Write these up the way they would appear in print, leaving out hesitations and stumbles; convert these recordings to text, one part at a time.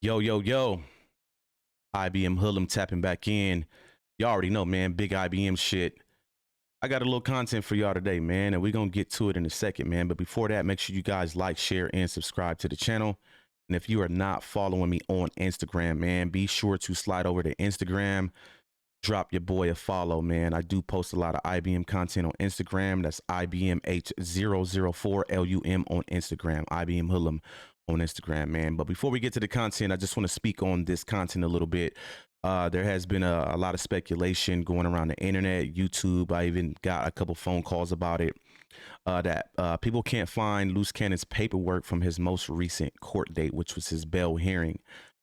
Yo, yo, yo. IBM Hoodlum tapping back in. Y'all already know, man. Big IBM shit. I got a little content for y'all today, man, and we're going to get to it in a second, man. But before that, make sure you guys like, share, and subscribe to the channel. And if you are not following me on Instagram, man, be sure to slide over to Instagram. Drop your boy a follow, man. I do post a lot of IBM content on Instagram. That's IBMH004LUM on Instagram. IBM Hoodlum on Instagram, man. But before we get to the content, I just want to speak on this content a little bit. There has been a lot of speculation going around the internet, YouTube. I even got a couple phone calls about it. That people can't find Luce Cannon's paperwork from his most recent court date, which was his bail hearing.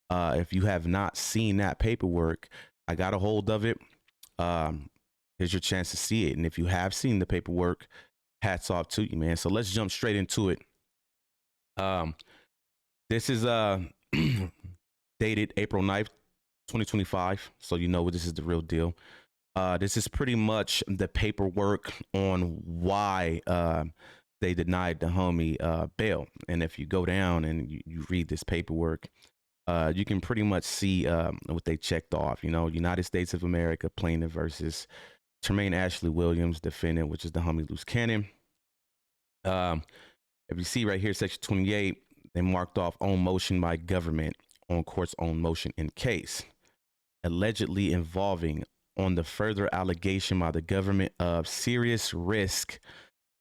If you have not seen that paperwork, I got a hold of it. Here's your chance to see it. And if you have seen the paperwork, hats off to you, man. So let's jump straight into it. This is dated April 9th, 2025. So you know this is the real deal. This is pretty much the paperwork on why they denied the homie bail. And if you go down and you read this paperwork, you can pretty much see what they checked off. You know, United States of America plaintiff versus Tremaine Ashley Williams, defendant, which is the homie Luce Cannon. If you see right here, section 28, they marked off own motion by government on court's own motion in case allegedly involving on the further allegation by the government of serious risk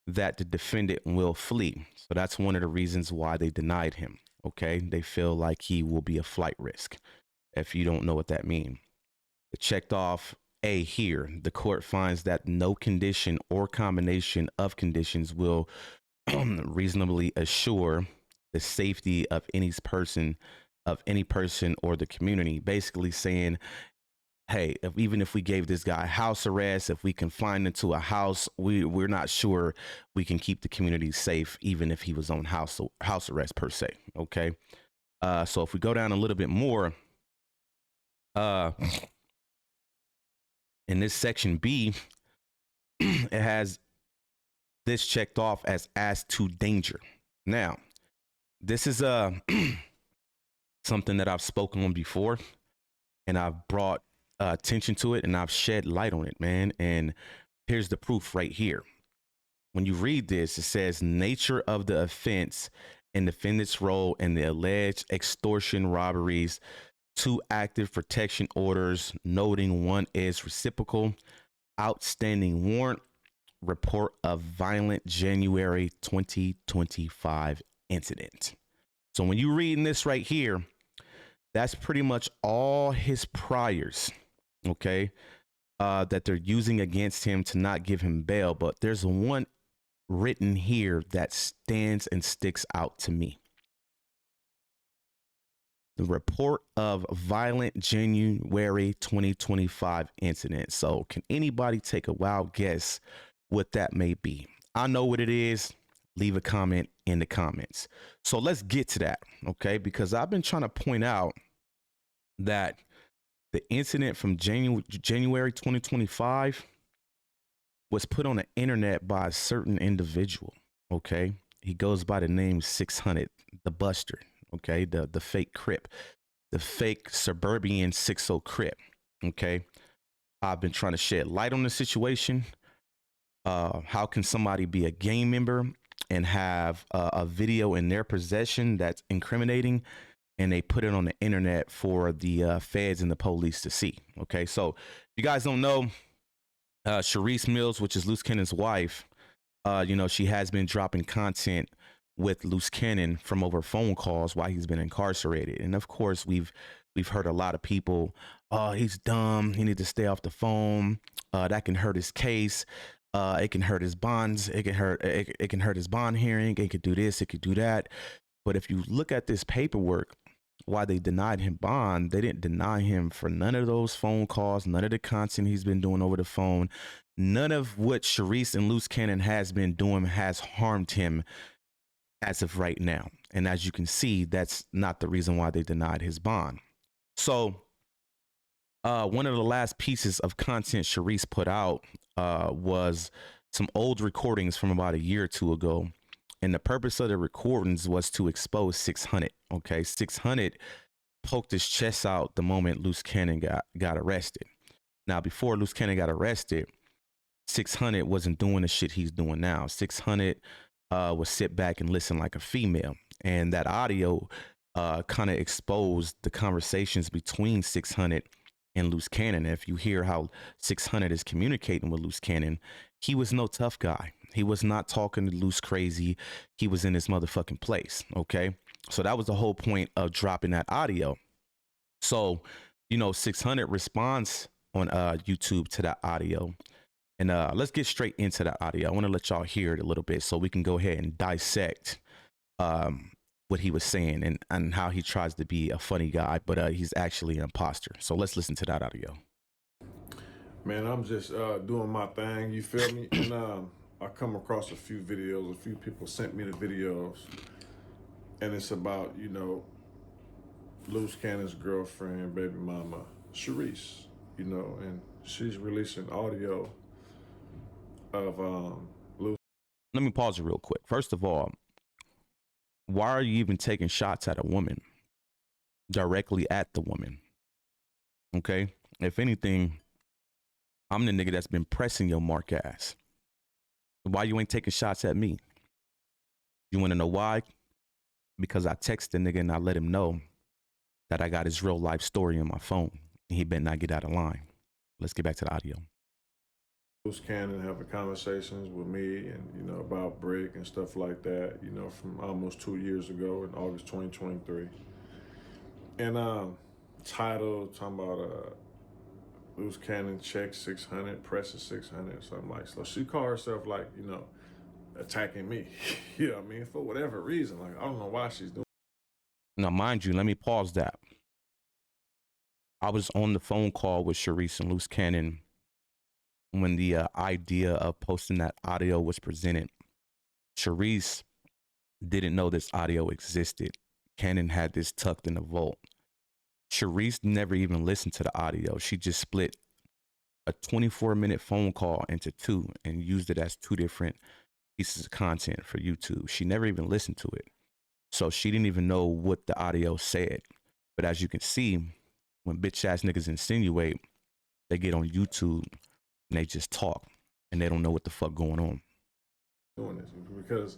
that the defendant will flee. So that's one of the reasons why they denied him. Okay, they feel like he will be a flight risk. If you don't know what that means, it checked off A here. The court finds that no condition or combination of conditions will reasonably assure the safety of any person or the community. Basically saying, hey, even if we gave this guy house arrest, if we confined him to a house, we're not sure we can keep the community safe, even if he was on house arrest per se. Okay. So if we go down a little bit more, in this section B, it has this checked off as to danger. Now, this is something that I've spoken on before, and I've brought attention to it, and I've shed light on it, man. And here's the proof right here. When you read this, it says nature of the offense and defendant's role in the alleged extortion robberies, 2 active protection orders, noting 1 is reciprocal, outstanding warrant, report of violent January 2025 incident. So when you're reading this right here, that's pretty much all his priors, okay, that they're using against him to not give him bail. But there's one written here that stands and sticks out to me. The report of violent January 2025 incident. So can anybody take a wild guess what that may be? I know what it is. Leave a comment in the comments. So let's get to that, okay? Because I've been trying to point out that the incident from January 2025 was put on the internet by a certain individual, okay? He goes by the name Hunnet, the Buster, okay? The fake Crip, the fake suburban 60 Crip, okay? I've been trying to shed light on the situation. How can somebody be a gang member and have a video in their possession that's incriminating, and they put it on the internet for the feds and the police to see? Okay, so if you guys don't know, Sharice Mills, which is Luce Cannon's wife, she has been dropping content with Luce Cannon from over phone calls while he's been incarcerated. And of course, we've heard a lot of people, oh, he's dumb, he needs to stay off the phone, that can hurt his case. It can hurt his bonds. It can hurt his bond hearing. It could do this. It could do that. But if you look at this paperwork, why they denied him bond, they didn't deny him for none of those phone calls, none of the content he's been doing over the phone. None of what Sharice and Luce Cannon has been doing has harmed him as of right now. And as you can see, that's not the reason why they denied his bond. So one of the last pieces of content Sharice put out was some old recordings from about a year or 2 ago. And the purpose of the recordings was to expose Hunnet. Okay, Hunnet poked his chest out the moment Luce Cannon got arrested. Now, before Luce Cannon got arrested, 600 wasn't doing the shit he's doing now. 600 would sit back and listen like a female. And that audio kind of exposed the conversations between 600 and Luce Cannon. If you hear how 600 is communicating with Luce Cannon, he was no tough guy. He was not talking to Luce crazy. He was in his motherfucking place. Okay. So that was the whole point of dropping that audio. So, 600 responds on YouTube to that audio. And let's get straight into that audio. I want to let y'all hear it a little bit so we can go ahead and dissect what he was saying and how he tries to be a funny guy, but he's actually an imposter. So let's listen to that audio. Man, I'm just doing my thing, you feel me? And I come across a few videos, a few people sent me the videos, and it's about, Luce Cannon's girlfriend, baby mama, Sharice, and she's releasing audio of Luce. Let me pause it real quick. First of all, why are you even taking shots at a woman? Directly at the woman. Okay? If anything, I'm the nigga that's been pressing your mark ass. Why you ain't taking shots at me? You want to know why? Because I text the nigga and I let him know that I got his real life story on my phone. And he better not get out of line. Let's get back to the audio. Luce Cannon having conversations with me and, about Brick and stuff like that, from almost 2 years ago in August 2023. And title talking about Luce Cannon checks 600, presses 600, something like. So she called herself like, attacking me, you know what I mean, for whatever reason. Like, I don't know why she's doing. Now, mind you, let me pause that. I was on the phone call with Sharice and Luce Cannon when the idea of posting that audio was presented. Sharice didn't know this audio existed. Cannon had this tucked in the vault. Sharice never even listened to the audio. She just split a 24-minute phone call into two and used it as two different pieces of content for YouTube. She never even listened to it. So she didn't even know what the audio said. But as you can see, when bitch ass niggas insinuate, they get on YouTube and they just talk and they don't know what the fuck going on. Doing this because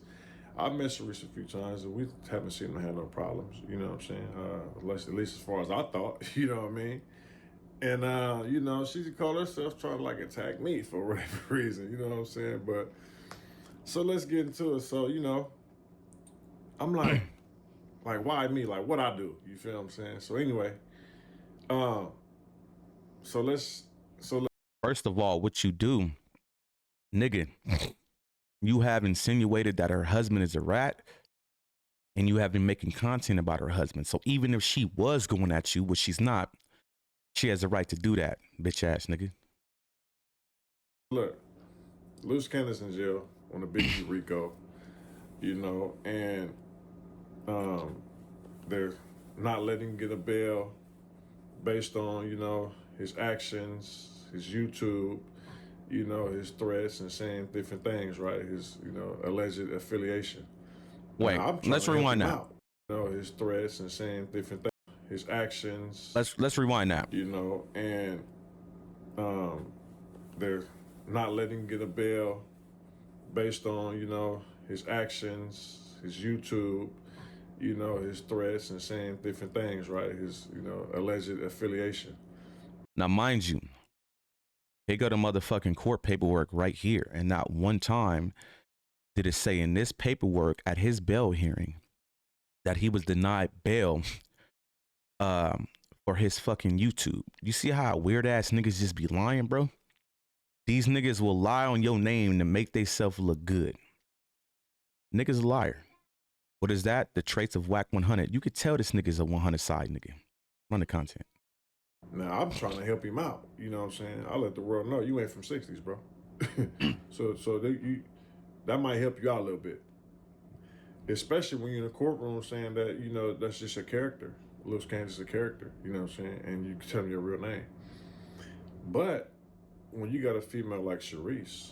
I've met Sharice a few times and we haven't seen them have no problems, you know what I'm saying? At least as far as I thought, you know what I mean? And, she called herself trying to like attack me for whatever reason, you know what I'm saying? But so let's get into it. So, I'm like why me? Like what I do, you feel what I'm saying? So anyway, First of all, what you do, nigga, you have insinuated that her husband is a rat and you have been making content about her husband. So even if she was going at you, which she's not, she has a right to do that, bitch ass nigga. Look, Luce Cannon's in jail on a big RICO, and they're not letting him get a bail based on, his actions, his YouTube, his threats and saying different things, right? His, alleged affiliation. Wait, let's rewind that. His threats and saying different things, his actions. Let's rewind that. And they're not letting him get a bail based on, his actions, his YouTube, his threats and saying different things, right? His, alleged affiliation. Now, mind you, he got a motherfucking court paperwork right here. And not one time did it say in this paperwork at his bail hearing that he was denied bail for his fucking YouTube. You see how weird ass niggas just be lying, bro? These niggas will lie on your name to make themselves look good. Niggas a liar. What is that? The traits of Whack 100. You could tell this nigga's a 100 side nigga. Run the content. Now, I'm trying to help him out. You know what I'm saying? I let the world know you ain't from 60s, bro. so that might help you out a little bit. Especially when you're in a courtroom saying that, that's just a character. Luce Cannon's a character, you know what I'm saying? And you can tell them your real name. But when you got a female like Sharice,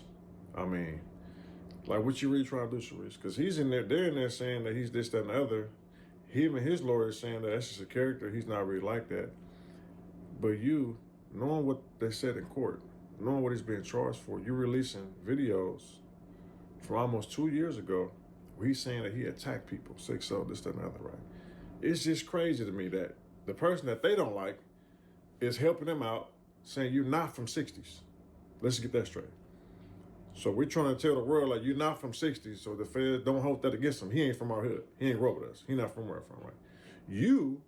I mean, like what you really trying to do, Sharice? Because he's in there, they're in there saying that he's this, that, and the other. him and his lawyer is saying that that's just a character. He's not really like that. But you, knowing what they said in court, knowing what he's being charged for, you're releasing videos from almost 2 years ago where he's saying that he attacked people, sex, so this, that, and the other, right? It's just crazy to me that the person that they don't like is helping them out, saying you're not from 60s. Let's get that straight. So we're trying to tell the world, like, you're not from 60s, so the feds don't hold that against him. He ain't from our hood. He ain't roll with us. He not from where I'm from, right? You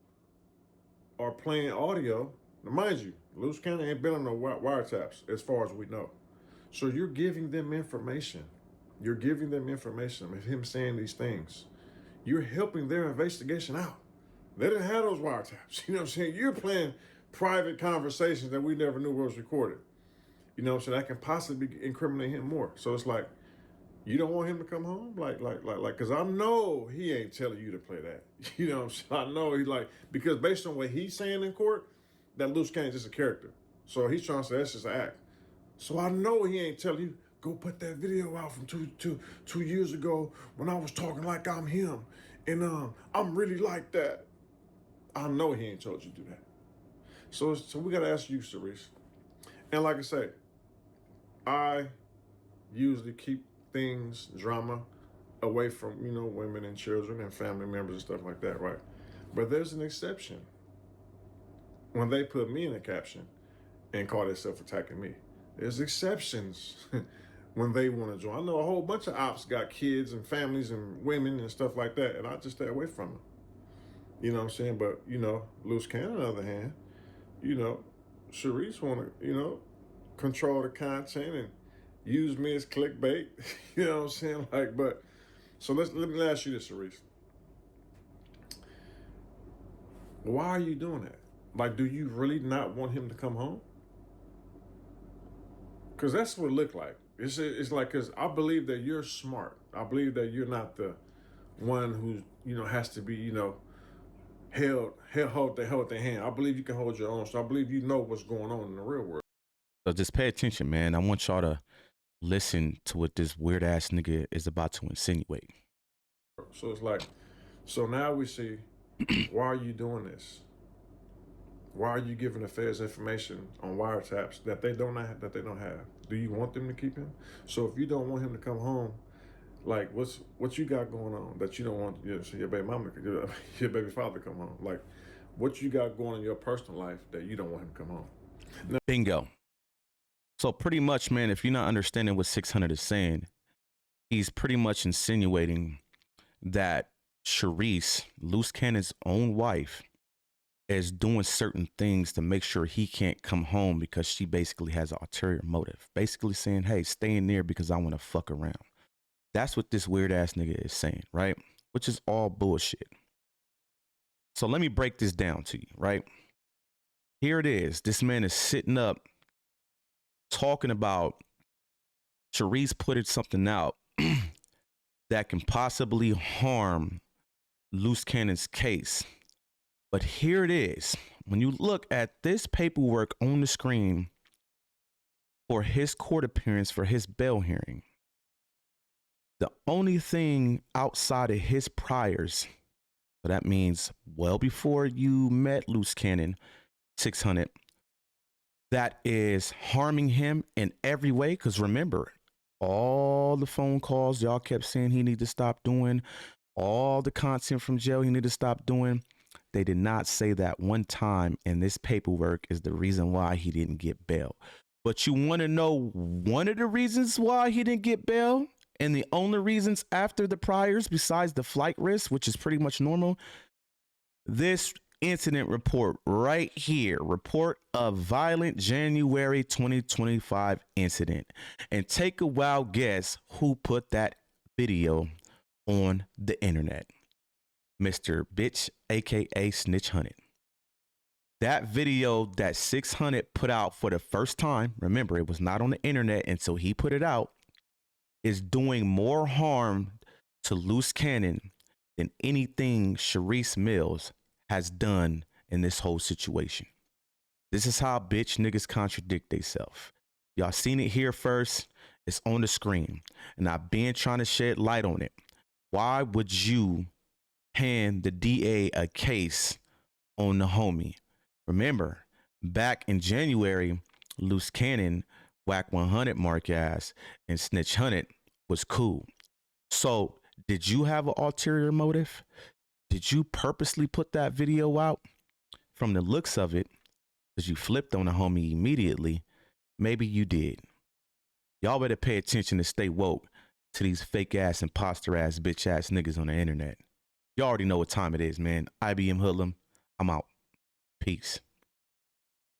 are playing audio. Now, mind you, Luce County ain't been on no wiretaps as far as we know. So you're giving them information. You're giving them information of him saying these things. You're helping their investigation out. They didn't have those wiretaps. You know what I'm saying? You're playing private conversations that we never knew was recorded. You know what I'm saying? That can possibly incriminate him more. So it's like, you don't want him to come home? Like, because I know he ain't telling you to play that. You know what I'm saying? I know he's like, because based on what he's saying in court, that Luce County is just a character. So he's trying to say that's just an act. So I know he ain't telling you, go put that video out from two years ago when I was talking like I'm him. And I'm really like that. I know he ain't told you to do that. So we got to ask you, Cerise. And like I say, I usually keep things, drama, away from, women and children and family members and stuff like that, right? But there's an exception when they put me in a caption and call themselves attacking me. There's exceptions when they want to join. I know a whole bunch of ops got kids and families and women and stuff like that, and I just stay away from them. You know what I'm saying? But, Luce Cannon, on the other hand, Sharice want to, control the content and use me as clickbait. You know what I'm saying? So let me ask you this, Sharice. Why are you doing that? Like, do you really not want him to come home? Because that's what it looked like. It's like, because I believe that you're smart. I believe that you're not the one who, has to be, hold their hand. I believe you can hold your own. So I believe you know what's going on in the real world. So just pay attention, man. I want y'all to listen to what this weird ass nigga is about to insinuate. So it's like, so now we see, why are you doing this? Why are you giving the feds information on wiretaps that they don't have? Do you want them to keep him? So if you don't want him to come home, like what you got going on that you don't want your baby mama, your baby father come home? Like, what you got going on in your personal life that you don't want him to come home? Now, bingo. So pretty much, man, if you're not understanding what 600 is saying, he's pretty much insinuating that Sharice, Luce Cannon's own wife, is doing certain things to make sure he can't come home because she basically has an ulterior motive. Basically saying, hey, stay in there because I want to fuck around. That's what this weird ass nigga is saying, right? Which is all bullshit. So let me break this down to you, right? Here it is. This man is sitting up talking about Sharice putting something out that can possibly harm Luce Cannon's case. But here it is. When you look at this paperwork on the screen for his court appearance for his bail hearing, the only thing outside of his priors, so that means well before you met Luce Cannon, 600, that is harming him in every way. Because remember, all the phone calls y'all kept saying he need to stop doing, all the content from jail he need to stop doing, they did not say that one time, and this paperwork is the reason why he didn't get bail. But you want to know one of the reasons why he didn't get bail, and the only reasons after the priors besides the flight risk, which is pretty much normal? This incident report right here, report of violent January 2025 incident. And take a wild guess who put that video on the internet. Mr. Bitch, aka Snitch Hunnet. That video that 600 put out for the first time, remember, it was not on the internet until he put it out, is doing more harm to Luce Cannon than anything Sharice Mills has done in this whole situation. This is how bitch niggas contradict themselves. Y'all seen it here first. It's on the screen. And I've been trying to shed light on it. Why would you hand the DA a case on the homie. Remember, back in January, Luce Cannon, Whack 100 Mark ass, and Snitch Hunnet was cool. So, did you have an ulterior motive? Did you purposely put that video out? From the looks of it, because you flipped on the homie immediately, maybe you did. Y'all better pay attention to stay woke to these fake ass, imposter ass, bitch ass niggas on the internet. You already know what time it is, man. IBM Hoodlum. I'm out. Peace.